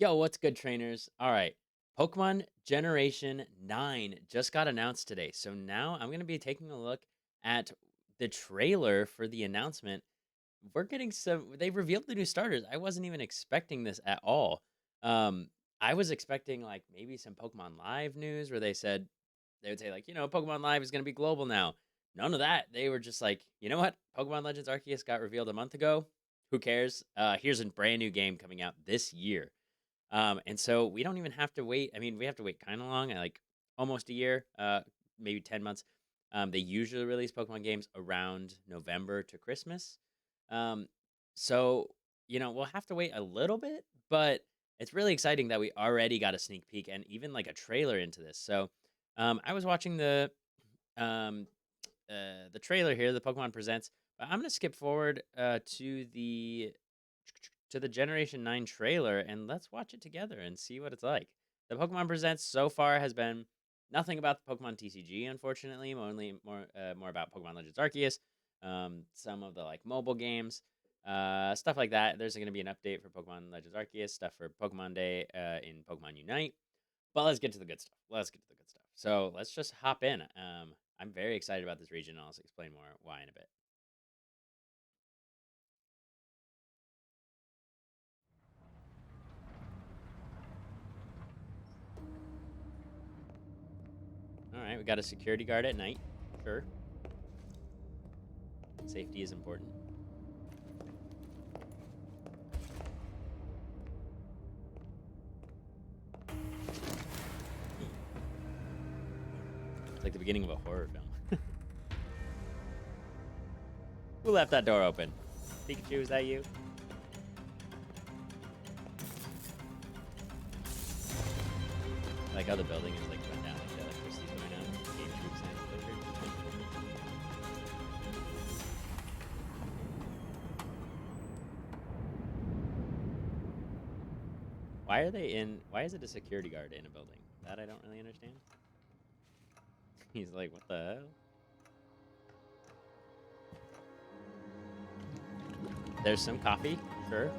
Yo, what's good, trainers? All right. Pokemon Generation 9 just got announced today. So now I'm going to be taking a look at the trailer for the announcement. We're getting they've revealed the new starters. I wasn't even expecting this at all. Um, I was expecting like maybe some Pokemon Live news where they would say, like, Pokemon Live is going to be global now. None of that. They were just like, you know what? Pokemon Legends Arceus got revealed a month ago. Who cares? Here's a brand new game coming out this year. And so we don't even have to wait. I mean, we have to wait kind of long, like almost a year, maybe 10 months. They usually release Pokemon games around November to Christmas. Um, so, we'll have to wait a little bit, but it's really exciting that we already got a sneak peek and even like a trailer into this. So, I was watching um, the trailer here, the Pokemon Presents, but I'm going to skip forward to the Generation 9 trailer and let's watch it together and see what it's like. The Pokemon Presents so far has been nothing about the Pokemon TCG, unfortunately, only more about Pokemon Legends Arceus, some of the like mobile games, stuff like that. There's going to be an update for Pokemon Legends Arceus, stuff for Pokemon Day in Pokemon Unite. But let's get to the good stuff. Let's get to the good stuff. So let's just hop in. I'm very excited about this region. I'll explain more why in a bit. All right, we got a security guard at night. Sure. Safety is important. It's like the beginning of a horror film. Who left that door open? Pikachu, is that you? I like how the building is like run down, like the electricity's going out. Game troops and why is it a security guard in a building? That I don't really understand. He's like, what the hell? There's some coffee, sure.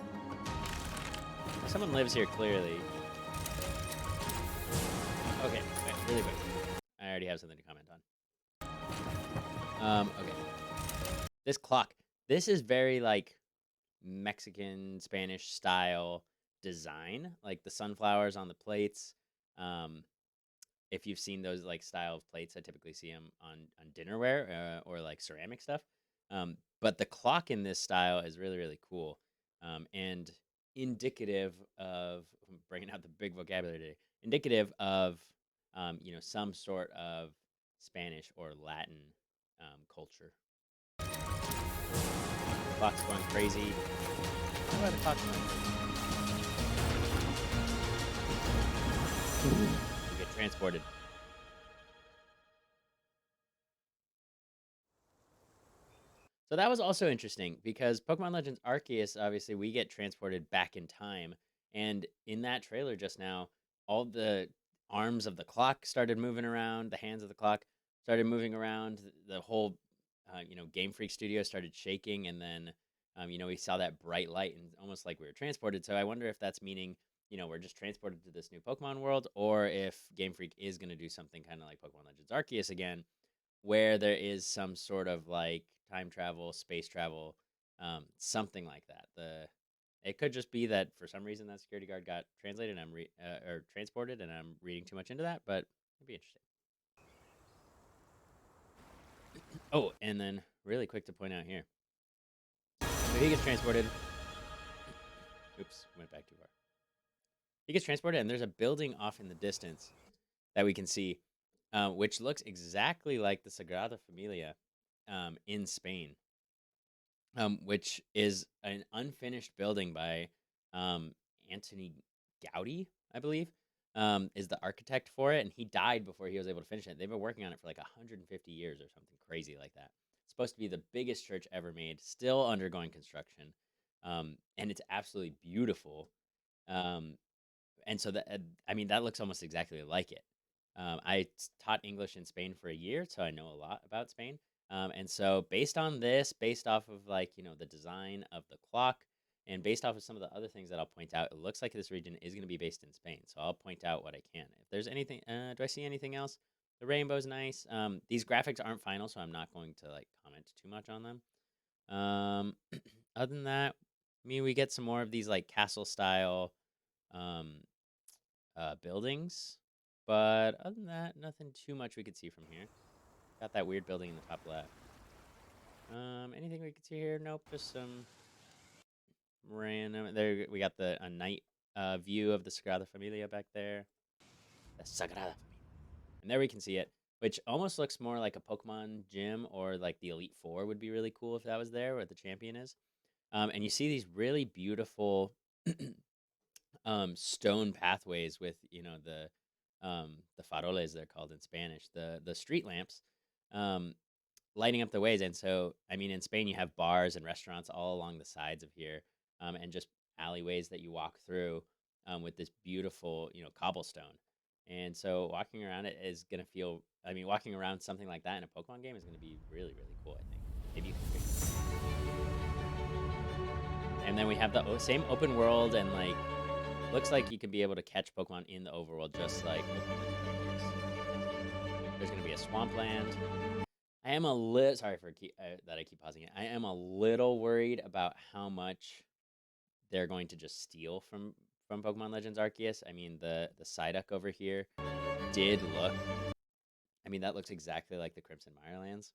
Someone lives here clearly. Okay, wait, really quick. I already have something to comment on. Okay. This clock. This is very like Mexican Spanish style design, like the sunflowers on the plates. Um, if you've seen those like style of plates, I typically see them on dinnerware or like ceramic stuff. But the clock in this style is really really cool, and indicative of I'm bringing out the big vocabulary today. Indicative of some sort of Spanish or Latin culture. Clock's going crazy. Why the clock's going crazy? You get transported. So that was also interesting because Pokemon Legends Arceus, obviously, we get transported back in time. And in that trailer just now, all the arms of the clock started moving around, the hands of the clock started moving around, the whole, Game Freak studio started shaking. And then, we saw that bright light and almost like we were transported. So I wonder if that's meaning, we're just transported to this new Pokemon world or if Game Freak is going to do something kind of like Pokemon Legends Arceus again where there is some sort of like time travel, space travel, something like that. It could just be that for some reason that security guard got translated and or transported, and I'm reading too much into that, but it'd be interesting. Oh, and then really quick to point out here, so he gets transported. Oops, went back too far. He gets transported, and there's a building off in the distance that we can see, which looks exactly like the Sagrada Familia in Spain. Which is an unfinished building by Anthony Gaudi, I believe, is the architect for it, and he died before he was able to finish it. They've been working on it for like 150 years or something crazy like that. It's supposed to be the biggest church ever made, still undergoing construction, and it's absolutely beautiful. Um, and so I mean, that looks almost exactly like it. Taught English in Spain for a year, so I know a lot about Spain. And so based on this, based off of like the design of the clock, And based off of some of the other things that I'll point out, it looks like this region is going to be based in Spain. So I'll point out what I can. If there's anything, do I see anything else? The rainbow's nice. These graphics aren't final, so I'm not going to like comment too much on them. Other than that, I mean, we get some more of these like castle style um, buildings. But other than that, nothing too much we could see from here. Got that weird building in the top left. Anything we could see here? Nope, just some random. There we got a night view of the Sagrada Familia back there. The Sagrada Familia. And there we can see it, which almost looks more like a Pokemon gym, or like the Elite Four would be really cool if that was there, where the champion is. And you see these really beautiful stone pathways with, the faroles, they're called in Spanish, the street lamps, um, lighting up the ways. And so, I mean, in Spain, you have bars and restaurants all along the sides of here, and just alleyways that you walk through, with this beautiful, cobblestone. And so, walking around it is gonna feel. I mean, walking around something like that in a Pokemon game is gonna be really, really cool. I think maybe you can trade. And then we have the same open world, and like looks like you can be able to catch Pokemon in the overworld, just like Pokemon Legends Arceus. There's gonna be a swampland. I am a little sorry for that I keep pausing it. I am a little worried about how much they're going to just steal from Pokemon Legends Arceus. I mean, the Psyduck over here did look. I mean, that looks exactly like the Crimson Mirelands.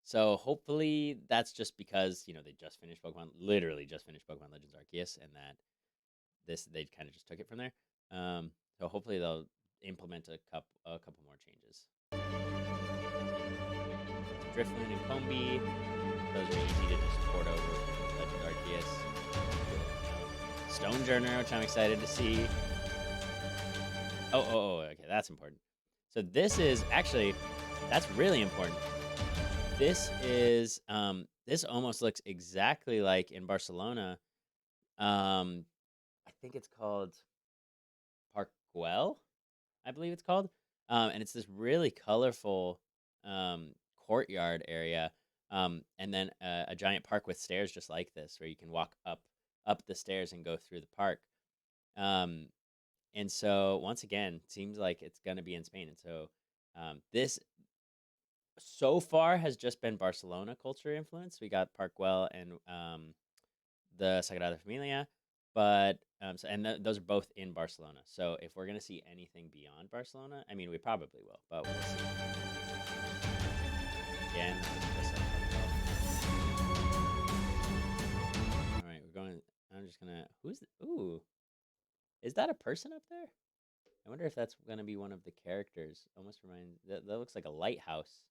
So hopefully that's just because they just finished literally just finished Pokemon Legends Arceus, and that they kind of just took it from there. So hopefully they'll implement a couple more changes. Drifloon and Combi. Those are easy to just port over from Legend Arceus. Stonejourner, which I'm excited to see. Okay, that's important. So this is actually, that's really important. This is, this almost looks exactly like in Barcelona. I think it's called Parkwell, I believe it's called. And it's this really colorful courtyard area, and then a giant park with stairs just like this, where you can walk up the stairs and go through the park. Um, and so once again, seems like it's gonna be in Spain. And so this so far has just been Barcelona culture influence. We got Parkwell and the Sagrada Familia, but those are both in Barcelona. So if we're gonna see anything beyond Barcelona, I mean, we probably will, but we'll see. Again, just like all right, we're going. I'm just gonna. Ooh, is that a person up there? I wonder if that's gonna be one of the characters. Almost reminds. That looks like a lighthouse.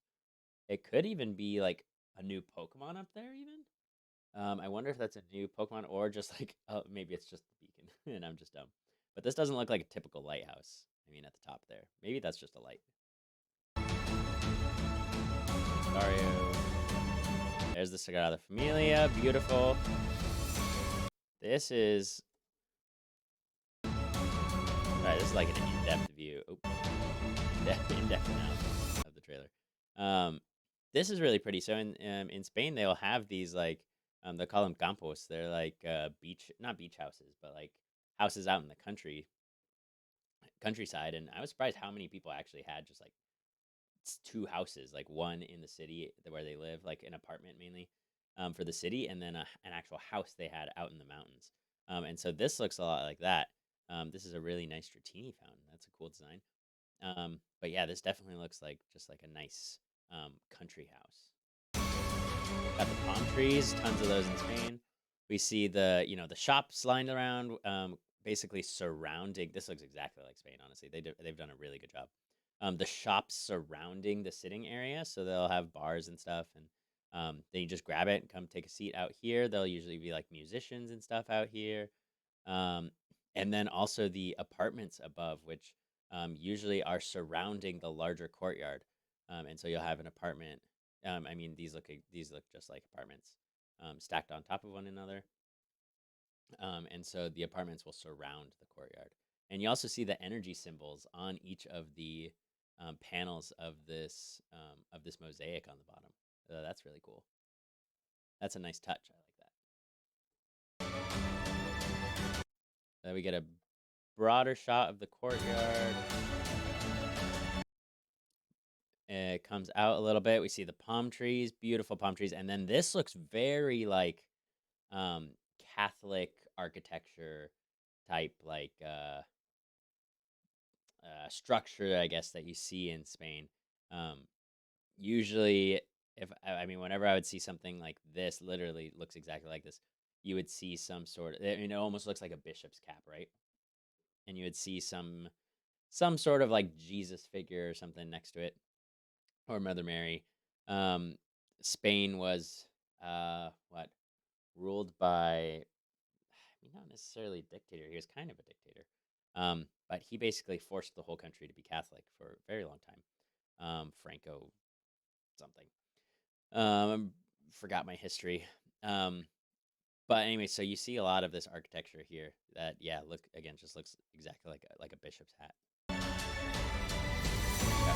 It could even be like a new Pokemon up there, even. I wonder if that's a new Pokemon, or just like, oh, maybe it's just the beacon and I'm just dumb. But this doesn't look like a typical lighthouse. I mean, at the top there. Maybe that's just a light. Dario. There's the Sagrada Familia. Beautiful. This is. Alright, this is like an in-depth view. Oh, in-depth analysis of the trailer. This is really pretty. So in Spain, they'll have these like they call them campos. They're like not beach houses, but like houses out in the countryside. And I was surprised how many people actually had just like two houses, like one in the city where they live, like an apartment mainly for the city, and then an actual house they had out in the mountains. And so this looks a lot like that. This is a really nice Dratini fountain. That's a cool design. But yeah, this definitely looks like just like a nice country house. Got the palm trees, tons of those in Spain. We see the shops lined around, basically surrounding. This looks exactly like Spain, honestly. They've done a really good job. The shops surrounding the sitting area, so they'll have bars and stuff, and then you just grab it and come take a seat out here. There'll usually be like musicians and stuff out here. Um, and then also the apartments above, which usually are surrounding the larger courtyard. And so you'll have an apartment. I mean, these look just like apartments, stacked on top of one another. And so the apartments will surround the courtyard. And you also see the energy symbols on each of the panels of this mosaic on the bottom. That's really cool. That's a nice touch. I like that. Then we get a broader shot of the courtyard. It comes out a little bit. We see the palm trees, beautiful palm trees, and then this looks very like um, Catholic architecture type, like structure, I guess, that you see in Spain. Um, Usually, if I mean, whenever I would see something like this, literally looks exactly like this, you would see some sort of, I mean, it almost looks like a bishop's cap, right? And you would see some sort of like Jesus figure or something next to it, or Mother Mary. Um, Spain was what, ruled by, I mean, not necessarily a dictator. He was kind of a dictator, but he basically forced the whole country to be Catholic for a very long time. Franco something. Forgot my history. Um, but anyway, so you see a lot of this architecture here that, yeah, look again, just looks exactly like a bishop's hat.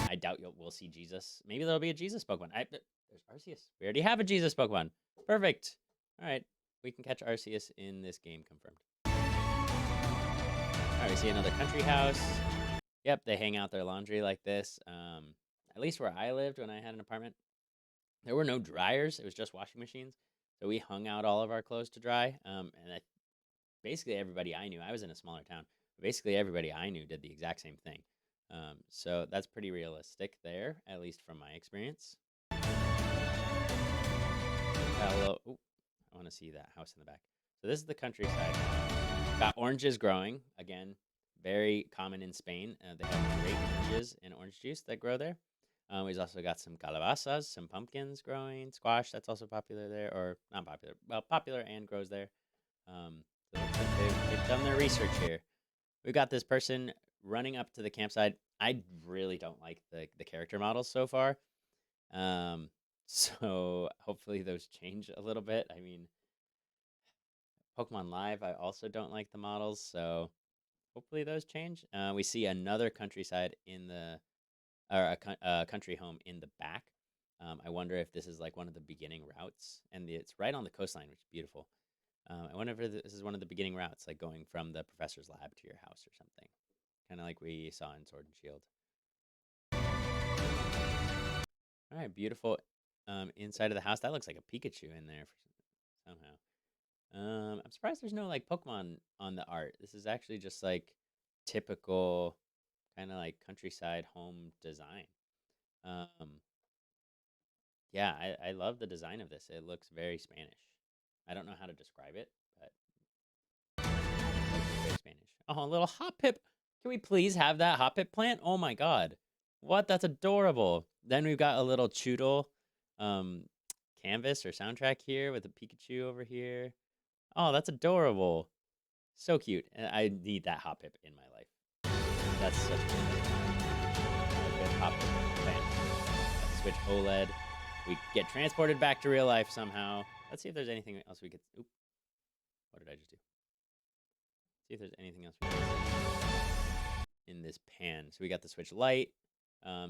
I doubt we'll see Jesus. Maybe there'll be a Jesus Pokemon. There's Arceus. We already have a Jesus Pokemon. Perfect. All right, we can catch Arceus in this game. Confirmed. All right, we see another country house. Yep, they hang out their laundry like this. At least where I lived when I had an apartment, there were no dryers. It was just washing machines. So we hung out all of our clothes to dry. Basically everybody I knew, I was in a smaller town, but basically everybody I knew did the exact same thing. So that's pretty realistic there, at least from my experience. Hello. Ooh, I want to see that house in the back. So this is the countryside. Got oranges growing. Again, very common in Spain. They have great oranges and orange juice that grow there. We've also got some calabazas, some pumpkins growing, squash that's also popular there, or not popular, well, popular and grows there. So it looks like they've done their research here. We've got this person running up to the campsite. I really don't like the character models so far. So hopefully those change a little bit. I mean, Pokemon Live, I also don't like the models, so hopefully those change. We see another countryside in the, or a country home in the back. I wonder if this is like one of the beginning routes, and it's right on the coastline, which is beautiful. I wonder if this is one of the beginning routes, like going from the professor's lab to your house or something, kind of like we saw in Sword and Shield. All right, beautiful. Inside of the house, that looks like a Pikachu in there somehow. I'm surprised there's no like Pokemon on the art. This is actually just like typical kind of like countryside home design. Um, yeah, I love the design of this. It looks very Spanish. I don't know how to describe it, but it's very Spanish. Oh, a little Hoppip. Can we please have that Hoppip plant? Oh my god. What? That's adorable. Then we've got a little Choodle um, canvas or soundtrack here with a Pikachu over here. Oh, that's adorable. So cute. And I need that Hoppip in my life. That's such a good Hoppip plant. Switch OLED. We get transported back to real life somehow. Let's see if there's anything else we could. Oop. What did I just do? See if there's anything else we can see in this pan. So we got the Switch Lite,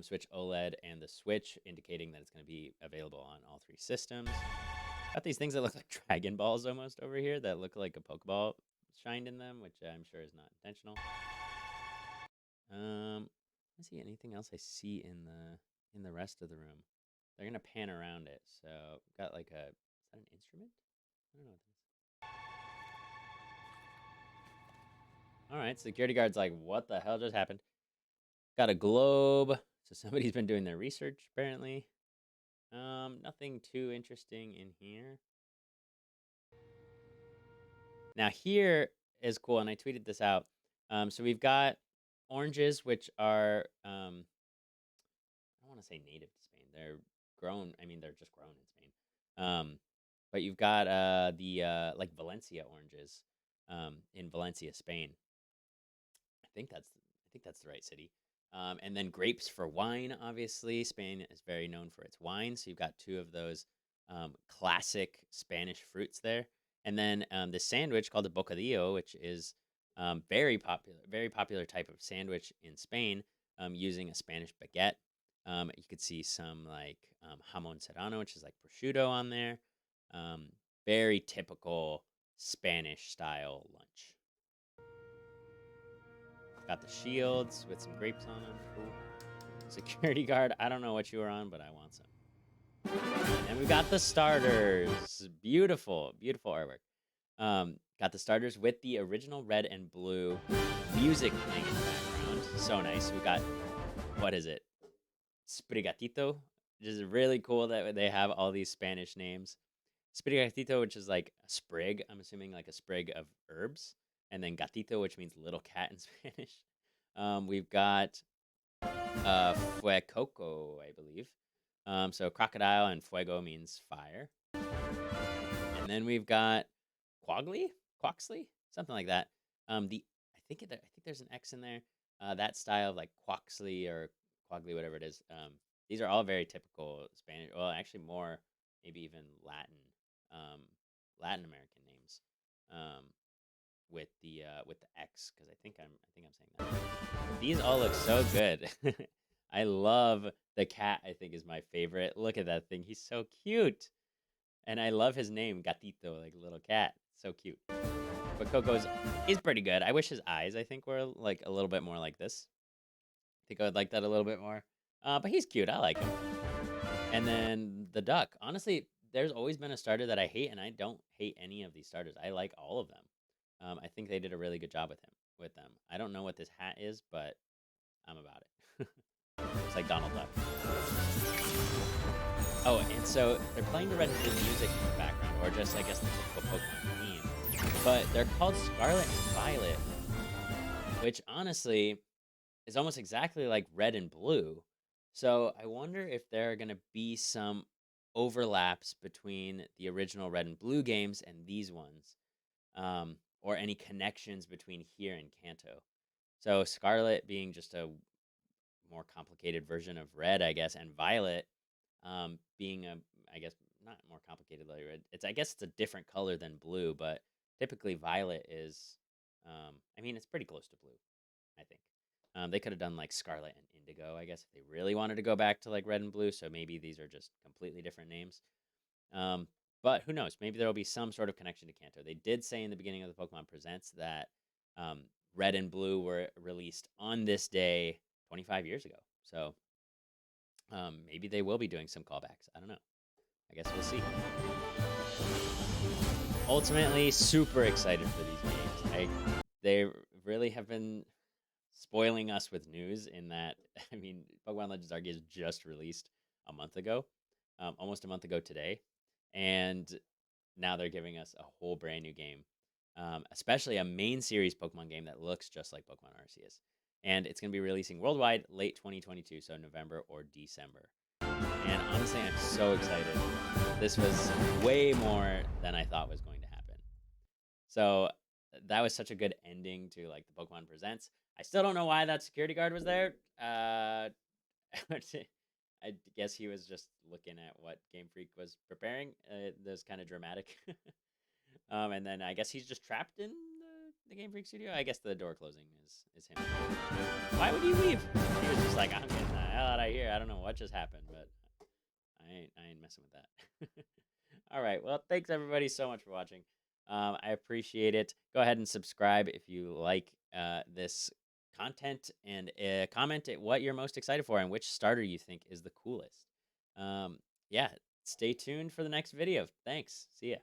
Switch OLED, and the Switch, indicating that it's going to be available on all three systems. Got these things that look like Dragon Balls almost over here that look like a Pokeball shined in them, which I'm sure is not intentional. Let's see anything else I see in the rest of the room. They're gonna pan around it, so got like a, is that an instrument? I don't know what this is. All right, security guard's like, what the hell just happened? Got a globe, so somebody's been doing their research apparently. Nothing too interesting in here. Now here is cool, and I tweeted this out. So we've got oranges, which are I don't want to say native to Spain. They're grown. I mean, they're just grown in Spain. But you've got the like Valencia oranges in Valencia, Spain. I think that's the right city. And then grapes for wine. Obviously, Spain is very known for its wine. So you've got two of those classic Spanish fruits there. And then the sandwich called a bocadillo, which is very popular type of sandwich in Spain, using a Spanish baguette. You could see some like jamon serrano, which is like prosciutto on there. Very typical Spanish style lunch. Got the shields with some grapes on them. Cool. Security guard. I don't know what you were on, but I want some. And we got the starters. Beautiful, beautiful artwork. Got the starters with the original red and blue music playing in the background. So nice. We got, what is it? Sprigatito. Which is really cool that they have all these Spanish names. Sprigatito, which is like a sprig. I'm assuming like a sprig of herbs. And then gatito, which means little cat in Spanish. We've got fuecoco, I believe. So crocodile and fuego means fire. And then we've got Quaxley, something like that. I think there's an X in there. That style of like Quaxley or Quagley, whatever it is. These are all very typical Spanish. Well, actually, more maybe even Latin American names. With the X, because I think I'm saying that. These all look so good. I love the cat. I think is my favorite. Look at that thing. He's so cute. And I love his name, Gatito, like little cat. So cute. But Coco's he's pretty good. I wish his eyes, I think, were like a little bit more like this. I think I would like that a little bit more. But he's cute. I like him. And then the duck. Honestly, there's always been a starter that I hate, and I don't hate any of these starters. I like all of them. I think they did a really good job with them. I don't know what this hat is, but I'm about it. It's like Donald Duck. Oh, and so they're playing the red and blue music in the background, or just, I guess, the typical Pokemon theme. But they're called Scarlet and Violet, which honestly is almost exactly like red and blue. So I wonder if there are going to be some overlaps between the original red and blue games and these ones, or any connections between here and Kanto. So Scarlet being just a more complicated version of red, I guess, and Violet being a, I guess, not more complicated like red. I guess it's a different color than blue, but typically Violet is, I mean, it's pretty close to blue, I think. They could have done like Scarlet and Indigo, I guess, if they really wanted to go back to like red and blue. So maybe these are just completely different names. But who knows? Maybe there will be some sort of connection to Kanto. They did say in the beginning of the Pokemon Presents that red and blue were released on this day 25 years ago. So maybe they will be doing some callbacks. I don't know. I guess we'll see. Ultimately, super excited for these games. They really have been spoiling us with news in that, I mean, Pokemon Legends Arceus just released a month ago, almost a month ago today, and now they're giving us a whole brand new game, especially a main series Pokemon game that looks just like Pokemon Arceus. And it's going to be releasing worldwide late 2022, so November or December. And honestly, I'm so excited. This was way more than I thought was going to happen. So that was such a good ending to like the Pokemon Presents. I still don't know why that security guard was there. I guess he was just looking at what Game Freak was preparing. That was kind of dramatic. And then I guess he's just trapped in the Game Freak studio. I guess the door closing is him. Why would he leave? He was just like, I'm getting the hell out of here. I don't know what just happened, but I ain't messing with that. All right. Well, thanks everybody so much for watching. I appreciate it. Go ahead and subscribe if you like this content, and comment at what you're most excited for and which starter you think is the coolest. Yeah, stay tuned for the next video. Thanks. See ya.